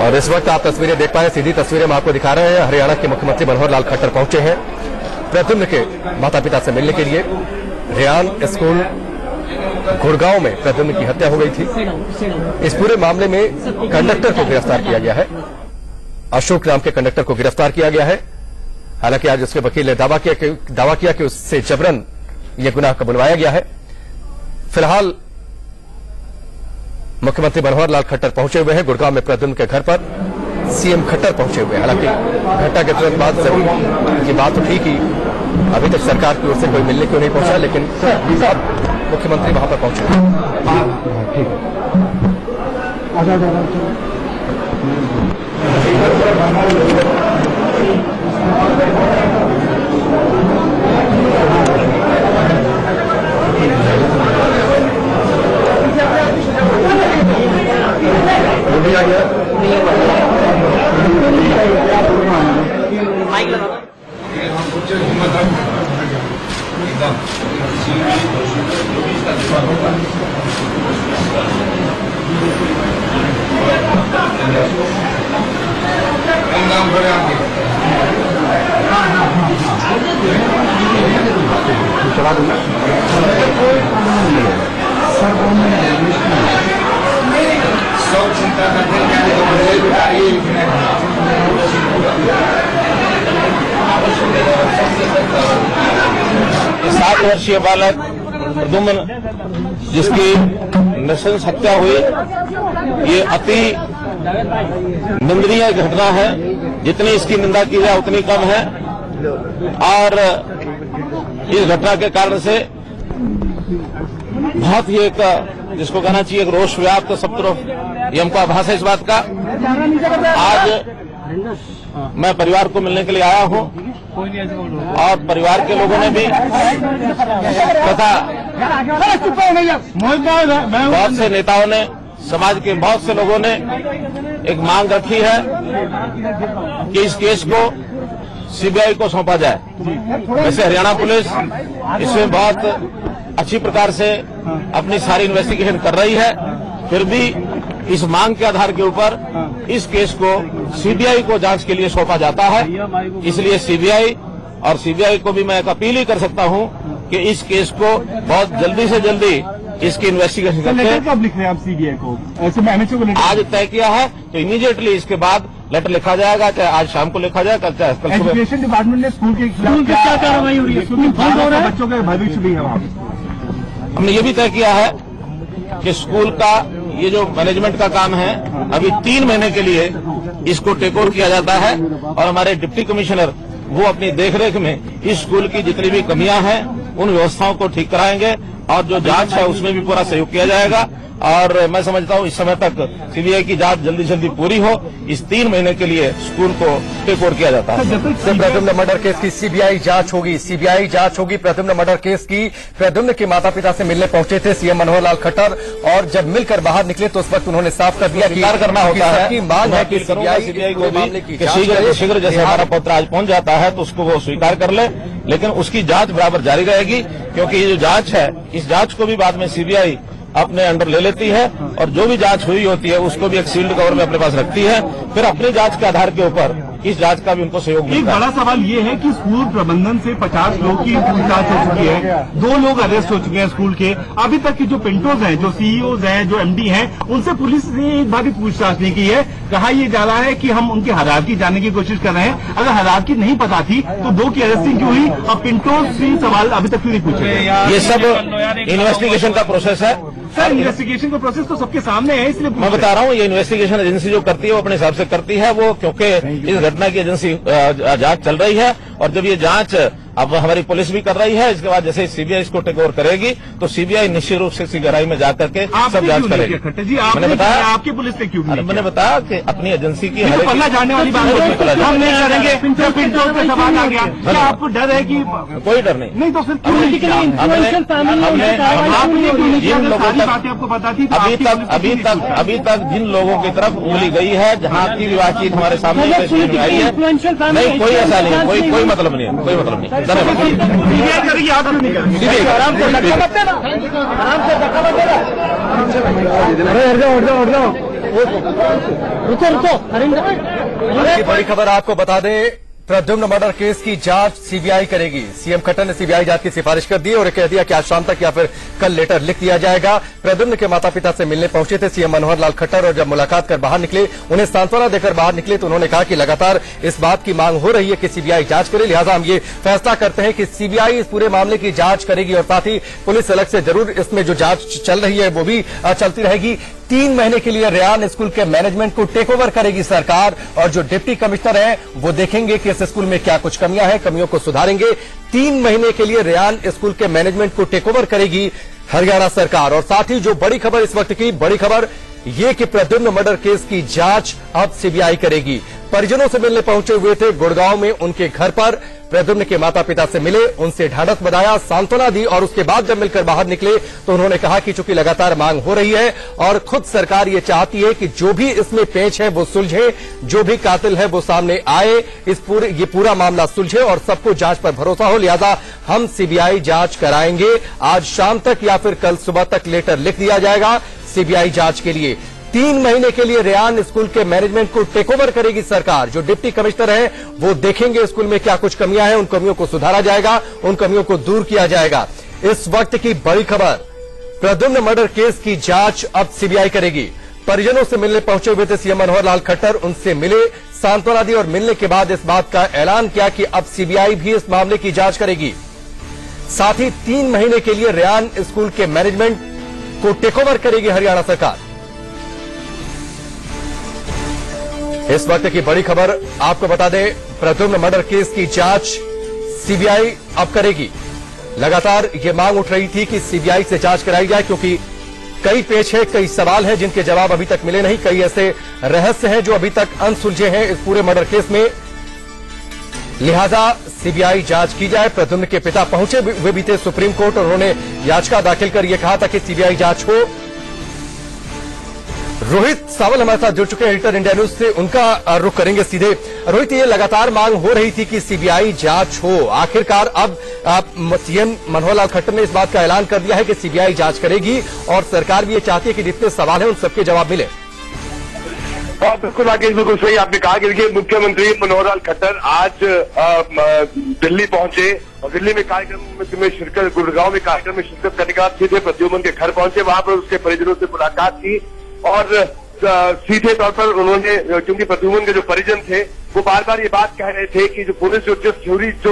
और इस वक्त आप तस्वीरें देख पाए, सीधी तस्वीरें हम आपको दिखा रहे हैं। हरियाणा के मुख्यमंत्री मनोहर लाल खट्टर पहुंचे हैं प्रद्युम्न के माता पिता से मिलने के लिए। रेयान स्कूल गुड़गांव में प्रद्युम्न की हत्या हो गई थी। इस पूरे मामले में कंडक्टर को गिरफ्तार किया गया है। अशोक नाम के कंडक्टर को गिरफ्तार किया गया है। हालांकि आज उसके वकील ने दावा किया कि उससे जबरन यह गुनाह कबूलवाया गया है। फिलहाल मुख्यमंत्री मनोहर लाल खट्टर पहुंचे हुए हैं गुड़गांव में प्रद्युम्न के घर पर। सीएम खट्टर पहुंचे हुए हैं। हालांकि घटना के तुरंत बाद जरूर ये बात उठी कि अभी तक सरकार की ओर से कोई मिलने क्यों नहीं पहुंचा, लेकिन अब मुख्यमंत्री वहां पर पहुंचे हुए सात वर्षीय बालक प्रद्युम्न जिसकी नृशंस हत्या हुई, ये अति निंदनीय घटना है। जितनी इसकी निंदा की जाए उतनी कम है। और इस घटना के कारण से बहुत ही एक जिसको कहना चाहिए एक रोष व्याप्त सब तरफ ये हमको आभास है इस बात का। आज मैं परिवार को मिलने के लिए आया हूं और परिवार के लोगों ने भी तथा बहुत से नेताओं ने, समाज के बहुत से लोगों ने एक मांग रखी है कि इस केस को सीबीआई को सौंपा जाए। वैसे हरियाणा पुलिस इसमें बहुत अच्छी प्रकार से अपनी सारी इन्वेस्टिगेशन कर रही है, फिर भी इस मांग के आधार के ऊपर इस केस को सीबीआई को जांच के लिए सौंपा जाता है। इसलिए सीबीआई को भी मैं एक अपील ही कर सकता हूं कि इस केस को बहुत जल्दी से जल्दी इसकी इन्वेस्टिगेशन करके कब लिख रहे हैं आप सीबीआई को? ऐसे मैनेजर को आज तय किया है तो इमीडिएटली इसके बाद लेटर लिखा जाएगा, चाहे आज शाम को लिखा जाए, चाहे कल सुबह। एजुकेशन डिपार्टमेंट ने स्कूल के खिलाफ क्या कार्रवाई हो रही है? बच्चों का भविष्य भी है वहाँ। हमने ये भी तय किया है कि स्कूल का ये जो मैनेजमेंट का काम है अभी 3 महीने के लिए इसको टेक ओवर किया जाता है और हमारे डिप्टी कमिश्नर वो अपनी देखरेख में इस स्कूल की जितनी भी कमियां हैं उन व्यवस्थाओं को ठीक कराएंगे और जो जांच है उसमें भी पूरा सहयोग किया जाएगा। और मैं समझता हूं इस समय तक सीबीआई की जांच जल्दी जल्दी पूरी हो। इस 3 महीने के लिए स्कूल को टेक ओवर किया जाता है। प्रद्युम्न मर्डर केस की सीबीआई जांच होगी। प्रद्युम्न मर्डर केस की प्रद्युम्न के माता पिता से मिलने पहुंचे थे सीएम मनोहर लाल खट्टर, और जब मिलकर बाहर निकले तो उस वक्त उन्होंने साफ कर दिया कि स्वीकार करना होता है कि मांग है कि सीबीआई को भी शीघ्र जैसे हमारा पत्र आज पहुंच जाता है तो उसको वो स्वीकार कर ले, लेकिन उसकी जांच बराबर जारी रहेगी, क्योंकि ये जो जांच है इस जांच को भी बाद में सीबीआई अपने अंडर ले लेती है और जो भी जांच हुई होती है उसको भी एक सील्ड कवर में अपने पास रखती है। फिर अपनी जांच के आधार के ऊपर इस जांच का भी उनको सहयोग मिलता है। एक बड़ा सवाल ये है कि स्कूल प्रबंधन से 50 लोग की पूछताछ हो चुकी है, 2 लोग अरेस्ट हो चुके हैं स्कूल के। अभी तक की जो पिंटोज हैं, जो सीईओज हैं, जो एमडी हैं, उनसे पुलिस ने एक बार भी पूछताछ नहीं की है। कहा यह जा रहा है कि हम उनकी हायरार्की जानने की कोशिश कर रहे हैं। अगर हायरार्की नहीं पता थी तो 2 की अरेस्टिंग क्यों हुई और पिंटोज से सवाल अभी तक क्यों नहीं पूछे? ये सब इन्वेस्टिगेशन का प्रोसेस है सर। इन्वेस्टिगेशन का प्रोसेस तो सबके सामने है, इसलिए मैं बता रहा हूँ ये इन्वेस्टिगेशन एजेंसी जो करती है वो अपने हिसाब से करती है, वो क्योंकि इस घटना की एजेंसी जांच चल रही है और जब ये जांच अब हमारी पुलिस भी कर रही है, इसके बाद जैसे सीबीआई इसको टेक ओवर करेगी तो सीबीआई निश्चित रूप से गहराई में जाकर के सब जांच करेगी। मैंने बताया आपकी पुलिस ने क्यों? मैंने बताया कि अपनी एजेंसी की पल्ला जानने वाली बात हम नहीं करेंगे। पिंटोज पे सवाल आ गया, क्या आपको डर है कि? कोई डर नहीं। नहीं तो फिर जिन लोगों की बातें आपको पता थी अभी तक जिन लोगों की तरफ उंगली गई है, जहां की भी बातचीत हमारे सामने आई है, नहीं कोई ऐसा नहीं है, कोई मतलब नहीं है, कोई मतलब नहीं। धन्यवाद। बड़ी खबर आपको बता दें, प्रद्युम्न मर्डर केस की जांच सीबीआई करेगी। सीएम खट्टर ने सीबीआई जांच की सिफारिश कर दी और कह दिया कि आज शाम तक या फिर कल लेटर लिख दिया जाएगा। प्रद्युम्न के माता पिता से मिलने पहुंचे थे सीएम मनोहर लाल खट्टर और जब मुलाकात कर बाहर निकले, उन्हें सांत्वना देकर बाहर निकले तो उन्होंने कहा कि लगातार इस बात की मांग हो रही है कि सीबीआई जांच करे, लिहाजा हम ये फैसला करते हैं कि सीबीआई इस पूरे मामले की जांच करेगी और साथ ही पुलिस अलग से जरूर इसमें जो जांच चल रही है वो भी चलती रहेगी। 3 महीने के लिए रेयान स्कूल के मैनेजमेंट को टेक ओवर करेगी सरकार और जो डिप्टी कमिश्नर हैं वो देखेंगे कि इस स्कूल में क्या कुछ कमियां हैं, कमियों को सुधारेंगे। 3 महीने के लिए रेयान स्कूल के मैनेजमेंट को टेक ओवर करेगी हरियाणा सरकार। और साथ ही जो बड़ी खबर इस वक्त की बड़ी खबर ये कि प्रद्युम्न मर्डर केस की जांच अब सीबीआई करेगी। परिजनों से मिलने पहुंचे हुए थे गुड़गांव में, उनके घर पर प्रद्युम्न के माता पिता से मिले, उनसे ढांढस बंधाया, सांत्वना दी और उसके बाद जब मिलकर बाहर निकले तो उन्होंने कहा कि चूंकि लगातार मांग हो रही है और खुद सरकार ये चाहती है कि जो भी इसमें पेच है वो सुलझे, जो भी कातिल है वो सामने आए, ये पूरा मामला सुलझे और सबको जांच पर भरोसा हो, लिहाजा हम सीबीआई जांच कराएंगे। आज शाम तक या फिर कल सुबह तक लेटर लिख दिया जाएगा सीबीआई जांच के लिए। 3 महीने के लिए रेयान स्कूल के मैनेजमेंट को टेक ओवर करेगी सरकार। जो डिप्टी कमिश्नर हैं वो देखेंगे स्कूल में क्या कुछ कमियां हैं, उन कमियों को सुधारा जाएगा, उन कमियों को दूर किया जाएगा। इस वक्त की बड़ी खबर, प्रद्युम्न मर्डर केस की जांच अब सीबीआई करेगी। परिजनों से मिलने पहुंचे हुए थे सीएम मनोहर लाल खट्टर, उनसे मिले, सांत्वना दी और मिलने के बाद इस बात का ऐलान किया कि अब सीबीआई भी इस मामले की जांच करेगी। साथ ही 3 महीने के लिए रेयान स्कूल के मैनेजमेंट को टेक ओवर करेगी हरियाणा सरकार। इस वक्त की बड़ी खबर आपको बता दें, प्रद्युम्न मर्डर केस की जांच सीबीआई अब करेगी। लगातार ये मांग उठ रही थी कि सीबीआई से जांच कराई जाए क्योंकि कई पेच है, कई सवाल हैं जिनके जवाब अभी तक मिले नहीं, कई ऐसे रहस्य हैं जो अभी तक अनसुलझे हैं इस पूरे मर्डर केस में, लिहाजा सीबीआई जांच की जाए। प्रद्युम्न के पिता पहुंचे हुए भी थे सुप्रीम कोर्ट और उन्होंने याचिका दाखिल कर यह कहा था कि सीबीआई जांच हो। रोहित सावल हमारे साथ जुड़ चुके हैं एडिटर इंडिया न्यूज से, उनका रुख करेंगे सीधे। रोहित, ये लगातार मांग हो रही थी कि सीबीआई जांच हो, आखिरकार अब सीएम मनोहर लाल खट्टर ने इस बात का ऐलान कर दिया है कि सीबीआई जांच करेगी और सरकार भी ये चाहती है कि जितने सवाल हैं उन सबके जवाब मिले। बिल्कुल राकेश, बिल्कुल सही आपने कहा कि देखिए मुख्यमंत्री मनोहर लाल खट्टर आज दिल्ली पहुंचे और दिल्ली में कार्यक्रम में शिरकत, गुड़गांव में कार्यक्रम में शिरकत करने के बाद सीधे प्रद्युम्न के घर पहुंचे, वहां पर उसके परिजनों से मुलाकात की और सीधे तौर पर उन्होंने, क्योंकि प्रद्युम्न के जो परिजन थे वो बार बार ये बात कह रहे थे कि जो पुलिस जो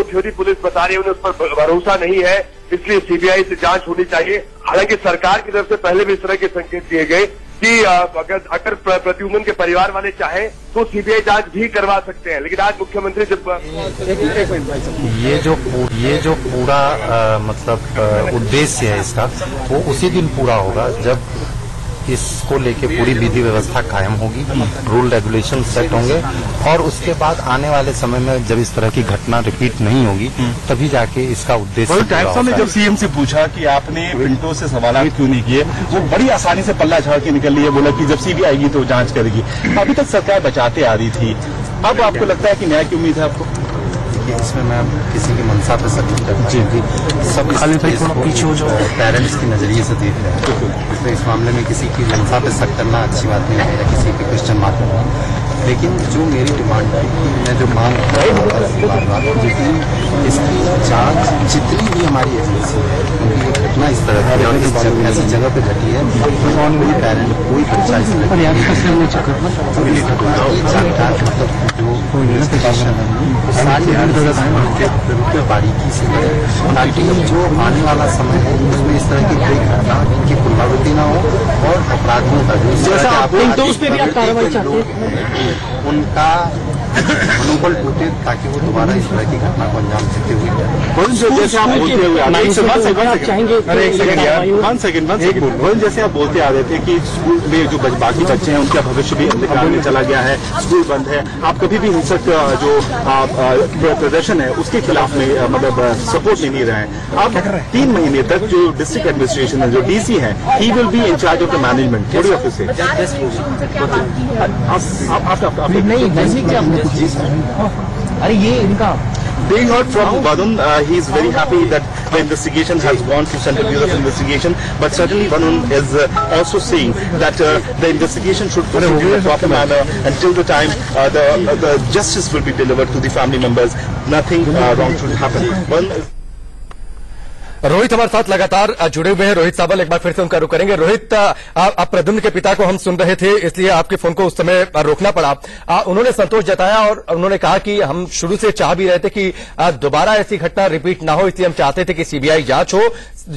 थ्योरी पुलिस बता रही है उन्हें उस पर भरोसा नहीं है, इसलिए सीबीआई से जांच होनी चाहिए। हालांकि सरकार की तरफ से पहले भी इस तरह के संकेत दिए गए कि अगर प्रद्युम्न के परिवार वाले चाहें तो सीबीआई जांच भी करवा सकते हैं, लेकिन आज मुख्यमंत्री जब ये जो पूरा मतलब उद्देश्य है इसका, वो उसी दिन पूरा होगा जब इसको लेके पूरी विधि व्यवस्था कायम होगी, रूल रेगुलेशन सेट होंगे और उसके बाद आने वाले समय में जब इस तरह की घटना रिपीट नहीं होगी तभी जाके इसका उद्देश्य पूरा होगा। ने जब सीएम से पूछा कि आपने पिंटो से सवाल क्यों नहीं किए, वो बड़ी आसानी से पल्ला झाड़ के निकल लिया, बोला कि जब सीबीआई आएगी तो जांच करेगी। अभी तक सरकार बचाते आ रही थी, अब आपको लगता है कि न्याय की उम्मीद है आपको? इसमें मैं किसी की मंशा पे शक नहीं करता क्योंकि सब पीछे जो पेरेंट्स के नजरिए से देख रहे हैं, तो इस मामले में किसी की मंशा पे शक करना अच्छी बात नहीं है या किसी पे क्वेश्चन मार्क करना। लेकिन जो मेरी डिमांड है, मैं जो मांग जितनी इसकी जांच जितनी भी हमारी एजेंसी है, क्योंकि ये घटना इस तरह की और ऐसी जगह पे घटी है, कोई पेरेंट कोई बच्चा इस तरह जो इन्वेस्टिगेशन है सारी बारीकी से है ताकि जो आने वाला समय है उसमें इस तरह की कोई घटना की पुनरावृत्ति न हो और अपराधियों का जो उनका मनोबल टूटे ताकि वो दोबारा इस तरह की घटना को अंजाम देते हुए जैसे आप बोलते आ रहे थे कि स्कूल में जो बाकी बच्चे हैं उनका भविष्य भी अंधकार में चला गया है, स्कूल बंद है, आप कभी भी हिंसक जो प्रदर्शन है उसके खिलाफ में मतलब सपोर्ट नहीं रहे हैं। अब 3 महीने तक जो डिस्ट्रिक्ट एडमिनिस्ट्रेशन है, जो डीसी है, he will be in charge of the management. थोड़ी ऑफिस से अरे ये इनका Being heard from Varun, he is very happy that the investigation has gone to Central Bureau of Investigation. But certainly Varun is also saying that the investigation should proceed in a proper manner until the time the justice will be delivered to the family members. Nothing wrong should happen. Rohit हमारे साथ लगातार जुड़े हुए हैं। रोहित सावल, एक बार फिर से उनका रुख करेंगे। रोहित, आप प्रद्युम्न के पिता को हम सुन रहे थे, इसलिए आपके फोन को उस समय रोकना पड़ा। उन्होंने संतोष जताया और उन्होंने कहा कि हम शुरू से चाह भी रहे थे कि दोबारा ऐसी घटना रिपीट ना हो, इसलिए हम चाहते थे कि सीबीआई जांच हो,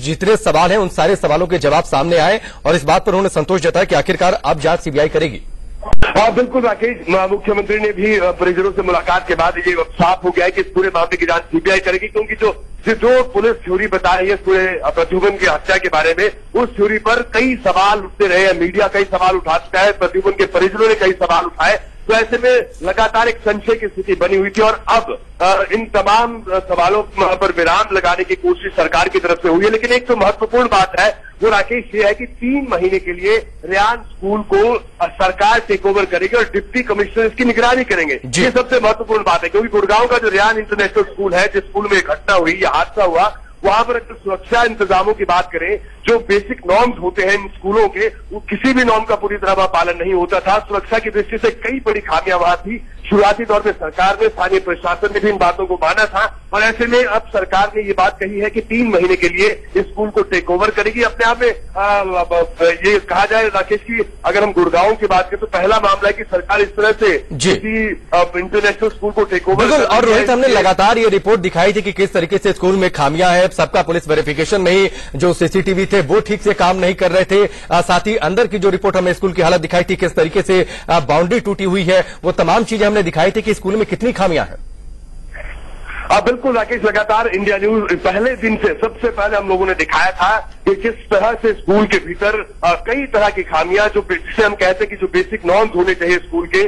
जितने सवाल हैं उन सारे सवालों के जवाब सामने आए, और इस बात पर उन्होंने संतोष जताया कि आखिरकार अब जांच सीबीआई करेगी। बिल्कुल राकेश, मुख्यमंत्री ने भी परिजनों से मुलाकात के बाद ये साफ हो गया है कि इस पूरे मामले की जांच सीबीआई करेगी, क्योंकि जो पुलिस थ्योरी बता रही है पूरे प्रद्युम्न की हत्या के बारे में, उस थ्योरी पर कई सवाल उठते रहे हैं। मीडिया कई सवाल उठा चुका है, प्रद्युम्न के परिजनों ने कई सवाल उठाए, तो ऐसे में लगातार एक संशय की स्थिति बनी हुई थी। और अब इन तमाम सवालों पर विराम लगाने की कोशिश सरकार की तरफ से हुई है। लेकिन एक तो महत्वपूर्ण बात है वो राकेश ये है कि 3 महीने के लिए रेयान स्कूल को सरकार टेक ओवर करेगी और डिप्टी कमिश्नर इसकी निगरानी करेंगे। ये सबसे महत्वपूर्ण बात है, क्योंकि गुड़गांव का जो रेयान इंटरनेशनल स्कूल है, जिस स्कूल में घटना हुई या हादसा हुआ, वहां पर अगर सुरक्षा इंतजामों की बात करें, जो बेसिक नॉर्म्स होते हैं इन स्कूलों के, वो किसी भी नॉर्म का पूरी तरह पालन नहीं होता था। सुरक्षा की दृष्टि से कई बड़ी खामियां वहां थी। शुरुआती दौर में सरकार ने, स्थानीय प्रशासन ने भी इन बातों को माना था, और ऐसे में अब सरकार ने ये बात कही है कि 3 महीने के लिए इस स्कूल को टेक ओवर करेगी। अपने आप में ये कहा जाए राकेश की, अगर हम गुड़गांव की बात करें तो पहला मामला है कि सरकार इस तरह से किसी इंटरनेशनल स्कूल को टेक ओवर। बिल्कुल, और रोहित, हमने लगातार ये रिपोर्ट दिखाई थी कि किस तरीके से स्कूल में खामियां हैं। सबका पुलिस वेरिफिकेशन नहीं, जो सीसीटीवी थे वो ठीक से काम नहीं कर रहे थे, साथ ही अंदर की जो रिपोर्ट हमें स्कूल की हालत दिखाई थी, किस तरीके से बाउंड्री टूटी हुई है, वो तमाम चीजें हमने दिखाई थी कि स्कूल में कितनी खामियां हैं। बिल्कुल राकेश, लगातार इंडिया न्यूज पहले दिन से सबसे पहले हम लोगों ने दिखाया था कि किस तरह से स्कूल के भीतर कई तरह की खामियां, जो जिसे हम कहते हैं कि जो बेसिक नॉर्म्स होने चाहिए स्कूल के,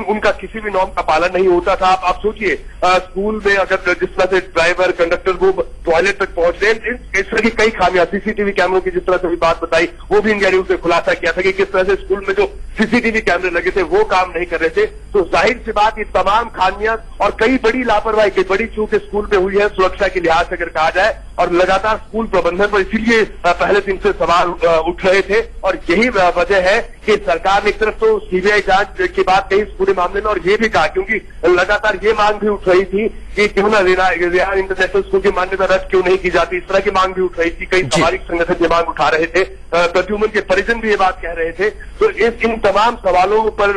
उनका किसी भी नॉर्म का पालन नहीं होता था। आप सोचिए, स्कूल में अगर जिस तरह से ड्राइवर, कंडक्टर वो टॉयलेट तक पहुंचते हैं, इस तरह की कई खामियां, सीसीटीवी कैमरों की जिस तरह से भी बात बताई, वो भी इंडिया न्यूज ने खुलासा किया था कि किस तरह से स्कूल में जो सीसीटीवी कैमरे लगे थे वो काम नहीं कर रहे थे। तो जाहिर सी बात, ये तमाम खामियां और कई बड़ी लापरवाही, कई बड़ी चूक स्कूल में हुई है सुरक्षा के लिहाज से अगर कहा जाए, और लगातार स्कूल प्रबंधन पर इसीलिए पहले दिन से सवाल उठ रहे थे। और यही वजह है कि सरकार ने एक तरफ तो सीबीआई जांच की बात कही इस पूरे मामले में, और ये भी कहा, क्योंकि लगातार ये मांग भी उठ रही थी कि क्यों ना रेयान इंटरनेशनल स्कूल की मान्यता रद्द क्यों नहीं की जाती, इस तरह की मांग भी उठ रही थी। कई सामाजिक संगठन ये मांग उठा रहे थे, प्रद्युम्न के परिजन भी ये बात कह रहे थे। तो इन तमाम सवालों पर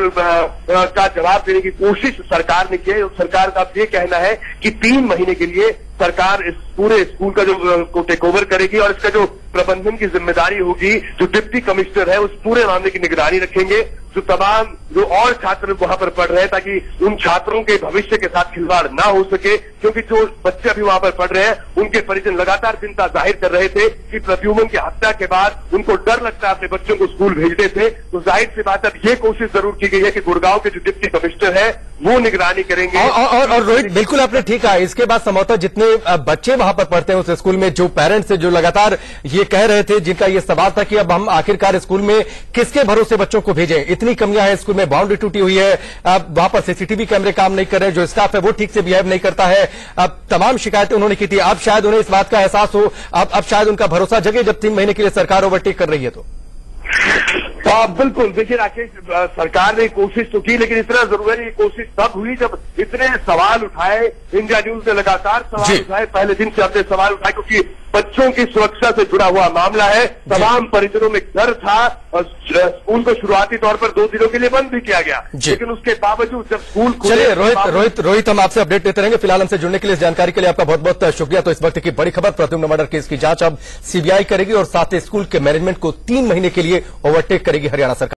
का जवाब देने की कोशिश सरकार ने की है। सरकार का ये कहना है कि 3 महीने के लिए सरकार इस पूरे स्कूल का जो को टेक ओवर करेगी, और इसका जो प्रबंधन की जिम्मेदारी होगी, जो डिप्टी कमिश्नर है, उस पूरे मामले की निगरानी रखेंगे। जो और छात्र वहां पर पढ़ रहे हैं, ताकि उन छात्रों के भविष्य के साथ खिलवाड़ ना हो सके, क्योंकि जो बच्चे अभी वहां पर पढ़ रहे हैं, उनके परिजन लगातार चिंता जाहिर कर रहे थे कि प्रद्युम्न की हत्या के बाद उनको डर लगता है अपने बच्चों को स्कूल भेजते थे। तो जाहिर सी बात, अब ये कोशिश जरूर की गई है कि गुड़गांव के जो डिप्टी कमिश्नर है वो निगरानी करेंगे। और रोहित, बिल्कुल आपने ठीक कहा, इसके बाद संभवतः जितने बच्चे वहां पर पढ़ते हैं उस स्कूल में, जो पेरेंट्स जो लगातार ये कह रहे थे, जिनका ये सवाल था कि अब हम आखिरकार स्कूल में किसके भरोसे बच्चों को भेजें, इतनी कमियां हैं स्कूल में, बाउंड्री टूटी हुई है, अब वहां पर सीसीटीवी कैमरे काम नहीं कर रहे, जो स्टाफ है वो ठीक से बिहेव नहीं करता है, अब तमाम शिकायतें उन्होंने की थी। अब शायद उन्हें इस बात का एहसास हो, अब शायद उनका भरोसा जगे, जब 3 महीने के लिए सरकार ओवरटेक कर रही है। तो बिल्कुल, देखिए राकेश, सरकार ने कोशिश तो की, लेकिन इतना जरूर है, ये कोशिश तब हुई जब इतने सवाल उठाए। इंडिया न्यूज ने लगातार सवाल उठाए, पहले दिन से अपने सवाल उठाए, क्योंकि बच्चों की सुरक्षा से जुड़ा हुआ मामला है। तमाम परिजनों में डर था, और स्कूल को शुरुआती तौर पर 2 दिनों के लिए बंद भी किया गया, लेकिन उसके बावजूद जब स्कूल खुले। चलिए रोहित, हम आपसे अपडेट देते रहेंगे। फिलहाल हमसे जुड़ने के लिए, इस जानकारी के लिए आपका बहुत बहुत शुक्रिया। तो इस वक्त की बड़ी खबर, प्रद्युम्न मर्डर केस की जांच अब सीबीआई करेगी, और साथ ही स्कूल के मैनेजमेंट को 3 महीने के लिए ओवरटेक करेगी हरियाणा सरकार।